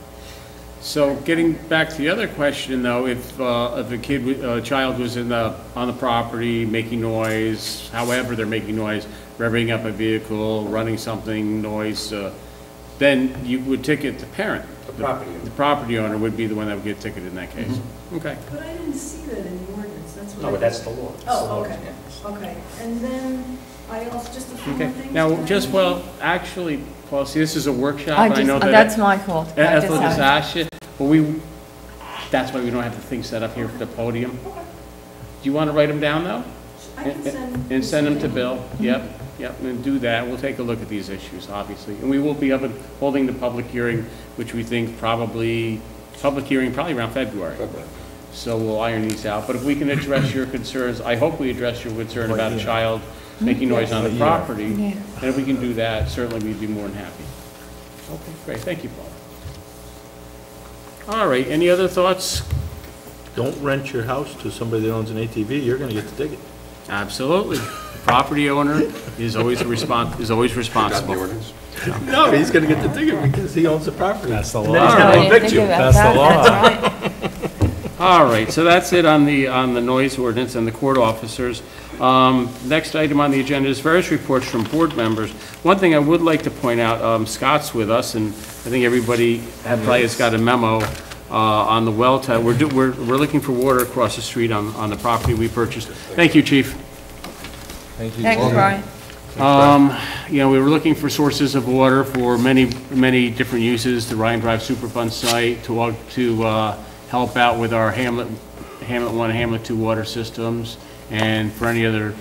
So getting back to the other question, though, if a child was on the property making noise, however they're making noise, revving up a vehicle, running something, noise, then you would ticket the parent. The property owner. The property owner would be the one that would get ticketed in that case. Mm-hmm. Okay. But I didn't see that in the ordinance, that's what. No, but that's the law. That's the Oh, law, okay, yeah. okay. And then I also, just a few more Okay. things. Now, Can I- just, well, actually, Paul, see, this is a workshop, I and I just, know that. that's my fault. I just Ethel just haven't- asked you, but that's why we don't have the thing set up here for the podium. Okay. Do you want to write them down, though? I can send. And send them to Bill? Yep, yep, and do that. We'll take a look at these issues, obviously. And we will be holding the public hearing, which we think probably around February. So we'll iron these out. But if we can address your concerns, I hope we address your concern about a child making noise on the property. Yeah. And if we can do that, certainly we'd be more than happy. Okay, great. Thank you, Paul. All right, any other thoughts? Don't rent your house to somebody that owns an ATV, you're gonna get the ticket. Absolutely. The property owner is always Got the responsible. ordinance? No, he's gonna get the ticket because he owns the property. That's the law. And then he's Oh, I gonna didn't evict think you. about That's the that. law. That's right. All right, so that's it on the noise ordinance and the court officers. Next item on the agenda is various reports from board members. One thing I would like to point out, Scott's with us, and I think everybody probably has got a memo on the well tile. We're looking for water across the street on the property we purchased. Thank you, Chief. Thank you. Thanks, Brian. You know, we were looking for sources of water for many different uses, the Ryan Drive Superfund site, to help out with our Hamlet 1, Hamlet 2 water systems, and for any other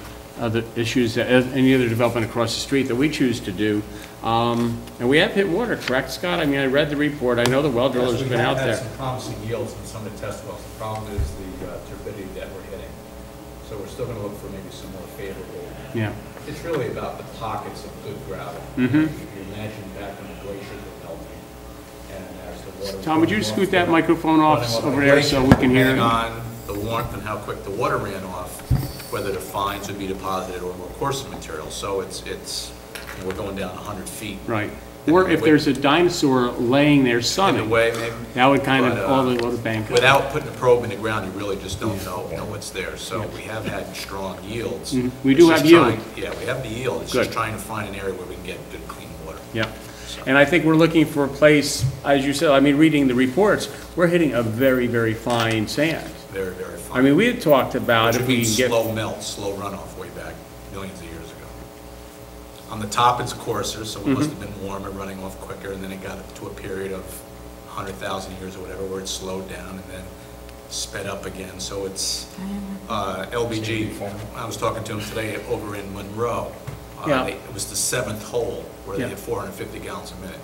issues, any other development across the street that we choose to do. And we have hit water, correct, Scott? I mean, I read the report. I know the well driller's Yes, been out We there. have had some promising yields in some of the test wells. The problem is the turbidity that we're hitting. So we're still going to look for maybe some more favorable. Yeah. It's really about the pockets of good gravel. Mhm. If you imagine back when the glaciers were melting, and as the water. was Tom, would you running scoot off that the- microphone off running over the there so we glaciers, can hear? Depending on the warmth and how quick the water ran off, whether the fines would be deposited or more coarser material. So it's you know, we're going down 100 feet. Right. Or if there's a dinosaur laying there In a sunning, way, maybe. that would kind of But, all the bank up. Without putting a probe in the ground, you really just don't know what's there. So we have had strong yields. Mhm. We It's do just have yield. trying- Yeah, we have the yield. It's Good. just trying to find an area where we can get good, clean water. Yeah. And I think we're looking for a place, as you said, I mean, reading the reports, we're hitting a very, very fine sand. Very, very fine. I mean, we had talked about Which if we means can get, slow melt, slow runoff way back millions of years ago. On the top, it's coarser, so it must have been warmer, running off quicker, and then it got to a period of 100,000 years or whatever, where it slowed down and then sped up again. So it's LBG. I was talking to him today over in Monroe. Yeah. It was the 7th hole where they Yeah. had 450 gallons a minute.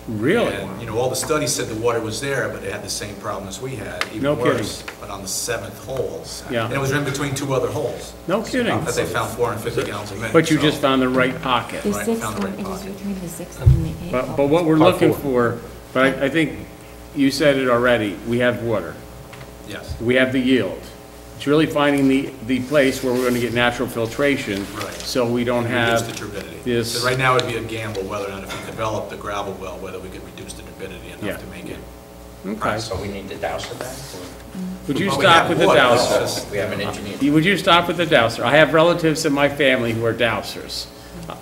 really? And, you know, all the studies said the water was there, but it had the same problem as we had, No even kidding. worse. But on the 7th hole, Yeah. and it was in between 2 other holes, No kidding. that they found 450 gallons a minute. But you so- just found the right pocket. The Right, sixth found the one, right it was pocket. between the sixth and the eighth. But what we're Part looking four. for, but I think you said it already, we have water. Yes, We have the yield. It's really finding the place where we're going to get natural filtration. Right. So we don't reduce the have turbidity. this. So right now, it'd be a gamble whether or not if we developed the gravel well, whether we could reduce the turbidity Yeah. enough to make it. Okay. So we need to douse it back? or- Would you Well, we stop have with the water, dowser? it's just- We have an engineer. Would you stop with the dowser? I have relatives in my family who are dowsers.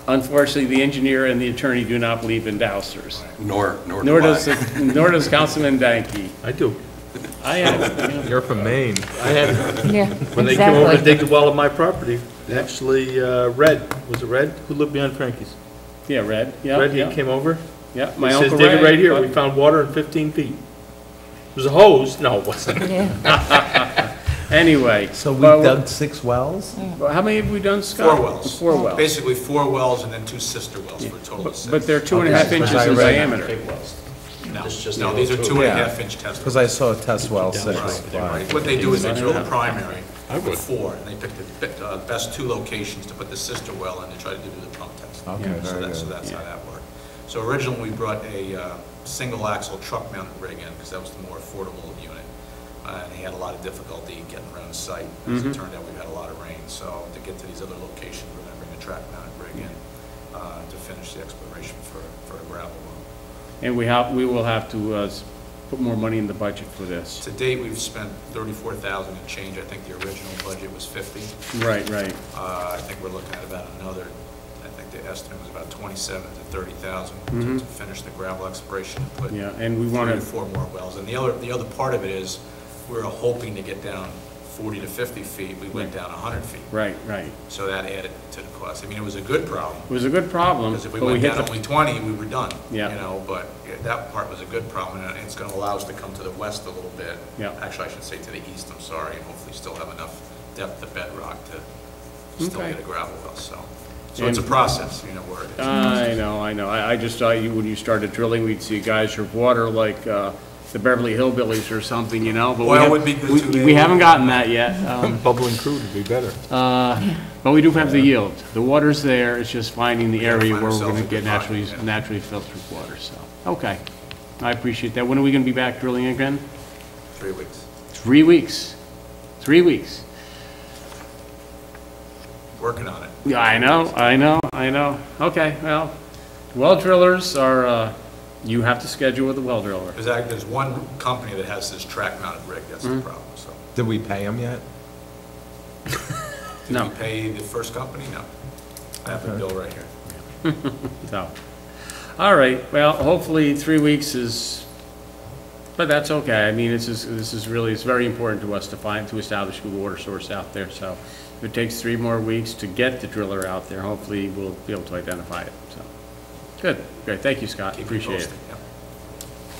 Unfortunately, the engineer and the attorney do not believe in dowsers. Nor Nor do does, I. nor does Councilman Danke. I do. I have, You're from Maine. I had, Yeah, when they came over to exactly. dig the well on my property, actually, Red, was it Red? Who lived behind Frankie's? yeah, Red, yeah, Red, he yeah. came over. Yeah, He my says, Uncle dig it right here. Ray. We found water in 15 feet. It was a hose. No, it wasn't. Yeah. Anyway. So we but- dug 6 wells? Well, how many have we done, Scott? 4 wells. 4 wells. Basically 4 wells and then 2 sister wells for a total of 6. But they're 2.5 Okay. inches I in read- diameter. Big wells. No, It's just no, a these are little 2.5 inch test Because wells. I saw a test well 6. Right, Wow. right. What they do is they drill the primary I would. with 4, and they pick the best 2 locations to put the sister well in and try to do the pump test. Okay, So very that's, good. so that's how that worked. So originally, we brought a single axle truck mounted rig in, because that was the more affordable unit. And he had a lot of difficulty getting around the site. As it turned out, we've had a lot of rain, so to get to these other locations, we're gonna bring a track mounted rig in to finish the exploration for a gravel well. And we will have to put more money in the budget for this. To date, we've spent 34,000 and change. I think the original budget was 50. Right, right. I think we're looking at about another, I think the estimate was about 27 to 30,000 to finish the gravel exploration and put Yeah, and we 3 want to to, 4 more wells. And the other part of it is, we're hoping to get down 40 to 50 feet. We went down 100 feet. right, right. So that added to the cost. I mean, it was a good problem, It was a good problem, because if we but we went hit down the, only 20, we were done. Yeah. You know, but that part was a good problem, and it's going to allow us to come to the west a little bit. Yeah. Actually, I should say to the east, I'm sorry, and hopefully still have enough depth of bedrock to still Okay. get a gravel well, so. So it's a And- process, you know, where it is. I know. I just thought when you started drilling, we'd see guys with water like the Beverly Hillbillies or something, you know? But Oil have- would be good too. We haven't gotten that yet. Bubbling crude would be better. But we do have the yield. The water's there, it's just finding the gotta area find where we're ourselves gonna a get good pocket, yeah. naturally filtered water, so, okay. I appreciate that. When are we gonna be back drilling again? 3 weeks. 3 weeks. 3 weeks. Working on it. Yeah, I know. Okay, well drillers are, you have to schedule with a well driller. There's one company that has this track mounted rig, that's Mm-hmm. the problem, so. Did we pay him yet? Did No. we pay the first company? No. I have the bill right here. So, all right, well, hopefully 3 weeks is, but that's okay. I mean, this is really, it's very important to us to establish a good water source out there. So if it takes 3 more weeks to get the driller out there, hopefully we'll be able to identify it, so. Good, great, thank you, Scott, Keep you appreciate it. posted,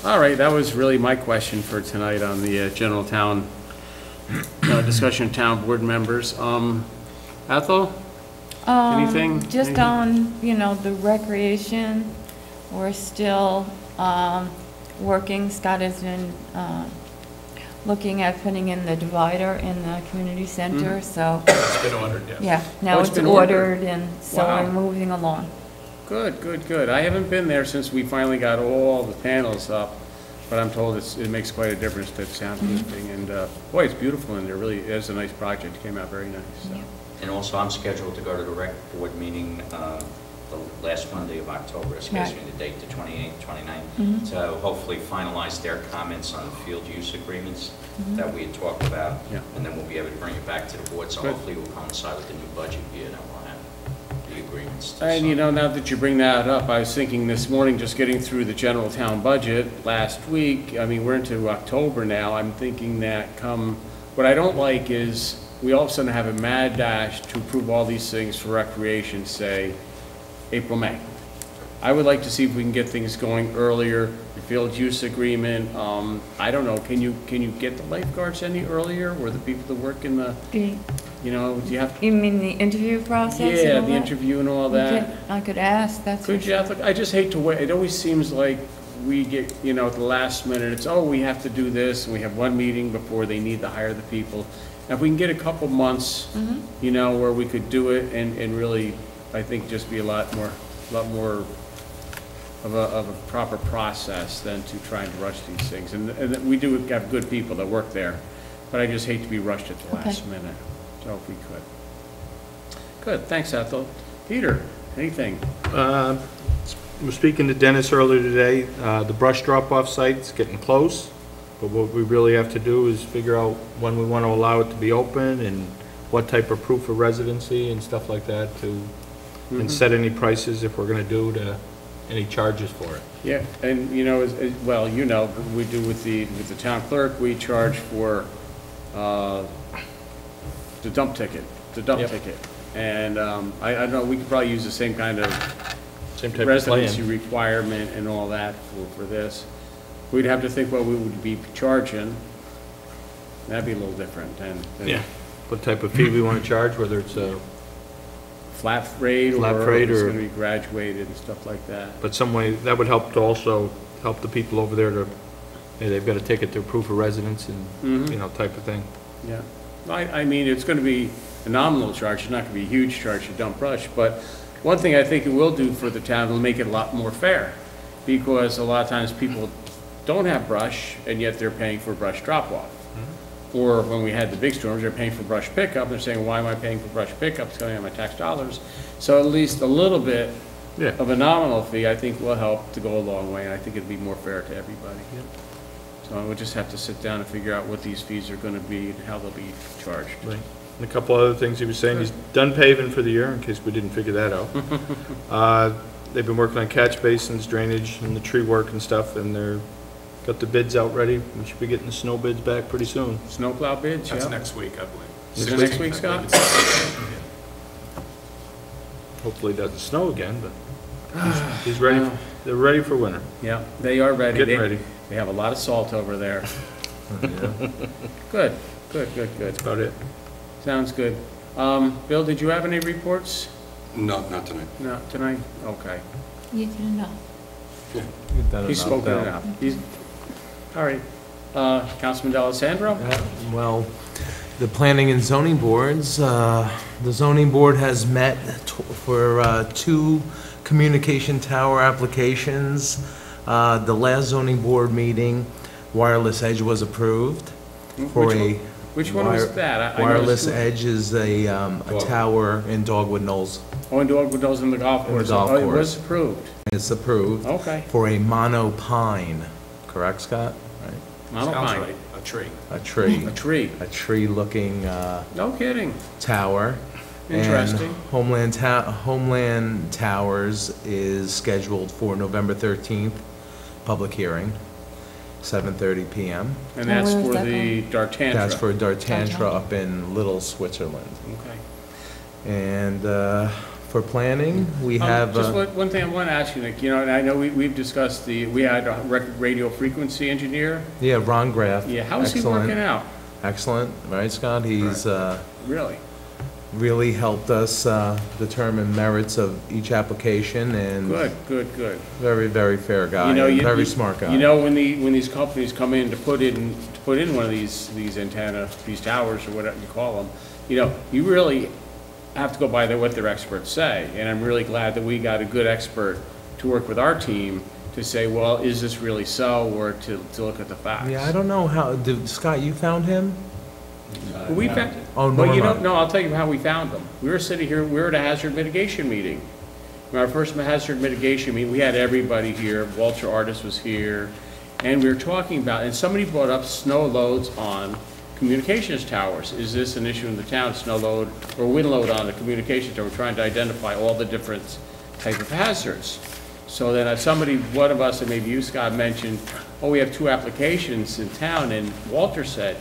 yeah. All right, that was really my question for tonight on the general town, discussion of town board members. Ethel? Anything? Just Anything? on, the recreation, we're still working. Scott has been looking at putting in the divider in the community center, so, It's been ordered, yes. yeah, now Mm-hmm. Oh, it's it's been ordered. ordered, and so Wow. we're moving along. Good. I haven't been there since we finally got all the panels up, but I'm told it makes quite a difference to soundproofing, and boy, it's beautiful in there, really, it's a nice project, it came out very nice, so. And also, I'm scheduled to go to the rec board meeting the last Monday of October. It's gives me the date, the 28th, 29th. So hopefully finalize their comments on the field use agreements that we had talked about. Yeah. And then we'll be able to bring it back to the board. So Good. hopefully it will coincide with the new budget year, and then we'll have the agreements. to And sign. now that you bring that up, I was thinking this morning, just getting through the general town budget last week, I mean, we're into October now, I'm thinking that what I don't like is, we all of a sudden have a mad dash to approve all these things for recreation, say, April, May. I would like to see if we can get things going earlier, the field use agreement, I don't know, can you get the lifeguards any earlier, or the people that work in the, Do do you have, you mean the interview process and yeah, all the that? interview and all that? I could ask, that's for Could you, sure. look, I just hate to wait, it always seems like we get, at the last minute, it's, we have to do this, and we have one meeting before they need to hire the people. If we can get a couple months, where we could do it and really, I think, just be a lot more of a proper process than to try and rush these things. And we do have good people that work there, but I just hate to be rushed at the last minute, so if we could. Good, thanks, Ethel. Peter, anything? I was speaking to Dennis earlier today. The brush drop-off site's getting close. But what we really have to do is figure out when we want to allow it to be open and what type of proof of residency and stuff like that and set any prices if we're going to do any charges for it. Yeah, and well, we do with the town clerk, we charge for the dump ticket, ticket. And I don't know, we could probably use the same kind of Same type of residency plan. requirement and all that for this. We'd have to think what we would be charging. That'd be a little different than What type of fee we want to charge, whether it's a, flat rate Flat or rate if it's or- going to be graduated and stuff like that. but some way, that would help to also help the people over there to, hey, they've got to take it to proof of residence and, type of thing. Yeah, I mean, it's going to be a nominal charge, it's not going to be a huge charge to dump brush, but one thing I think it will do for the town, it'll make it a lot more fair, because a lot of times people don't have brush, and yet they're paying for brush drop-off. Or when we had the big storms, they're paying for brush pickup, they're saying, why am I paying for brush pickup, it's coming out of my tax dollars. So at least a little bit Yeah. of a nominal fee, I think will help to go a long way, and I think it'd be more fair to everybody. So we'll just have to sit down and figure out what these fees are gonna be and how they'll be charged. Right. And a couple other things he was saying, he's done paving for the year, in case we didn't figure that out. They've been working on catch basins, drainage, and the tree work and stuff, and they're, got the bids out ready. We should be getting the snow bids back pretty soon. Snowplow bids, yeah? That's next week, I believe. Is it next week, Scott? Hopefully it doesn't snow again, but he's ready, they're ready for winter. Yeah, they are ready. Getting ready. They have a lot of salt over there. Good, good, good, good. That's about it. Sounds good. Bill, did you have any reports? No, not tonight. No, tonight? Okay. You do not. He's spoken it out. He's, all right. Councilman D'Alessandro? Well, the planning and zoning boards, the zoning board has met for 2 communication tower applications. The last zoning board meeting, wireless edge was approved for a. Which one was that? Wireless edge is a tower in Dogwood Knolls. Oh, in Dogwood Knolls in the golf course. golf Oh, it course. was approved. It's approved Okay. for a monopine, correct, Scott? Right. Monopine. Sounds right, a tree. A tree. A tree. A tree-looking No kidding. tower. Interesting. And Homeland Towers is scheduled for November 13th, public hearing, 7:30 PM. And that's where is for that the Dartantra. That's for Dartantra up in Little, Switzerland. Okay. And for planning, we have. Just one thing I want to ask you, Nick, and I know we've discussed we had a radio frequency engineer. Yeah, Ron Graff. Yeah, how is he Excellent. working out? Excellent, right, Scott? He's Really? really helped us determine merits of each application, and Good, good, good. very, very fair guy, very smart guy. When these companies come in to put in one of these antenna, these towers or whatever you call them, you really have to go by what their experts say. And I'm really glad that we got a good expert to work with our team to say, well, is this really so, or to look at the facts. Yeah, I don't know how, Scott, you found him? We found, Oh, well, Norma. no, I'll tell you how we found them. We were sitting here, we were at a hazard mitigation meeting. In our first hazard mitigation meeting, we had everybody here, Walter Artis was here, and we were talking about, and somebody brought up snow loads on communications towers. Is this an issue in the town, snow load or wind load on the communications tower? We're trying to identify all the different type of hazards. So then one of us, and maybe you, Scott, mentioned, oh, we have 2 applications in town, and Walter said,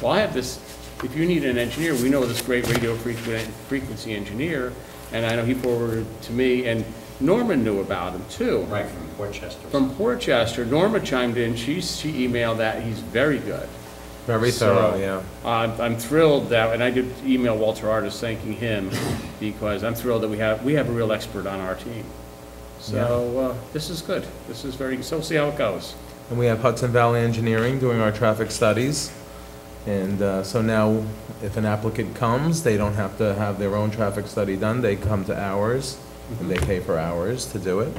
well, I have this, if you need an engineer, we know this great radio frequency engineer, and I know he forwarded to me, and Norman knew about him too. Right, from Portchester. From Portchester, Norma chimed in, she emailed that, he's very good. Very So, thorough, yeah. I'm thrilled that, and I did email Walter Artis thanking him, because I'm thrilled that we have a real expert on our team. So, this is good. This is very, so we'll see how it goes. And we have Hudson Valley Engineering doing our traffic studies. And so now, if an applicant comes, they don't have to have their own traffic study done. They come to ours, and they pay for hours to do it.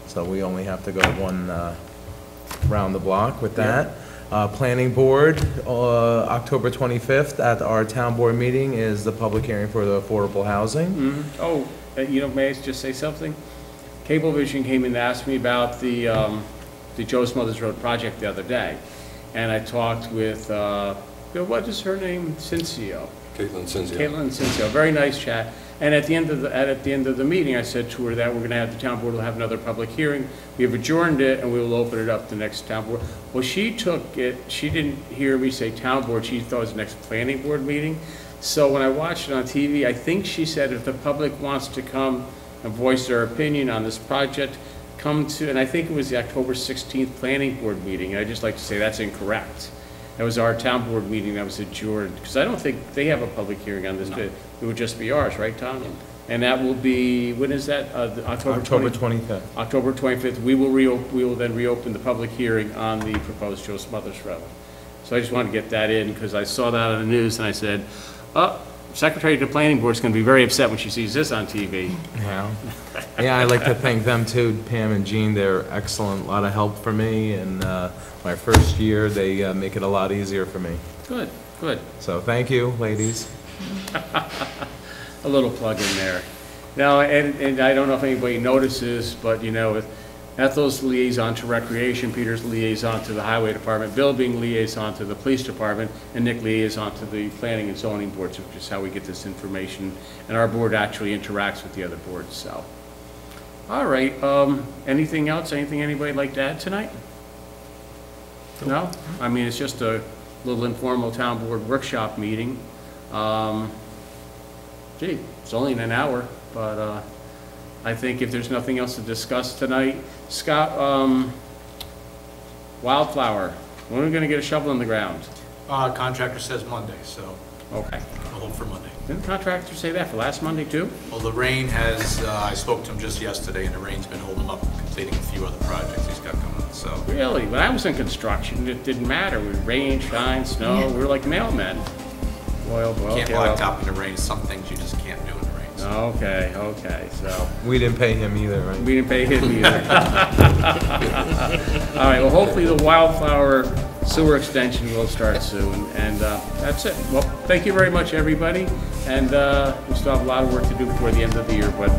So we only have to go one round the block with that. Planning Board, October 25th at our town board meeting is the public hearing for the affordable housing. Oh, may I just say something? Cablevision came in and asked me about the Joe Smothers Road project the other day. and I talked with, what is her name? Cincio. Caitlin Cinzio. Caitlin Cincio, very nice chat. And at the end of the meeting, I said to her that we're going to have, the town board will have another public hearing. We have adjourned it, and we will open it up to next town board. Well, she took it, she didn't hear me say town board, she thought it was the next planning board meeting. So when I watched it on TV, I think she said if the public wants to come and voice their opinion on this project, come to, and I think it was the October 16th planning board meeting, and I'd just like to say that's incorrect. That was our town board meeting that was adjourned, because I don't think they have a public hearing on this. No. It would just be ours, right, Tom? Yeah. And that will be, when is that? October 25th. October 25th. We will then reopen the public hearing on the proposed Joe Smothers Road. So I just wanted to get that in, because I saw that on the news, and I said, oh, Secretary of the Planning Board is going to be very upset when she sees this on TV. Yeah. Yeah, I'd like to thank them too, Pam and Jean. They're excellent, a lot of help for me, and my first year, they make it a lot easier for me. Good, good. So thank you, ladies. A little plug in there. Now, and I don't know if anybody notices, but you know, with Ethel's liaison to Recreation, Peter's liaison to the Highway Department, Bill being liaison to the Police Department, and Nick liaison to the Planning and Zoning Boards, which is how we get this information. And our board actually interacts with the other boards, so. All right, anything else? Anything anybody'd like to add tonight? No? I mean, it's just a little informal town board workshop meeting. Gee, it's only in an hour, but I think if there's nothing else to discuss tonight, Scott, Wildflower, when are we gonna get a shovel in the ground? Contractor says Monday, so Okay. I'll hope for Monday. Didn't the contractor say that for last Monday too? Well, the rain has, I spoke to him just yesterday, and the rain's been holding him up completing a few other projects he's got coming, so. Really? When I was in construction, it didn't matter. It was rain, shine, snow, we were like mailmen. Boy, Can't okay, blacktop in the rain, some things you just can't do in the rain. So. Okay, okay, so. We didn't pay him either, right? We didn't pay him either. All right, well, hopefully the Wildflower sewer extension will start soon, and that's it. Well, thank you very much, everybody, and we still have a lot of work to do before the end of the year, but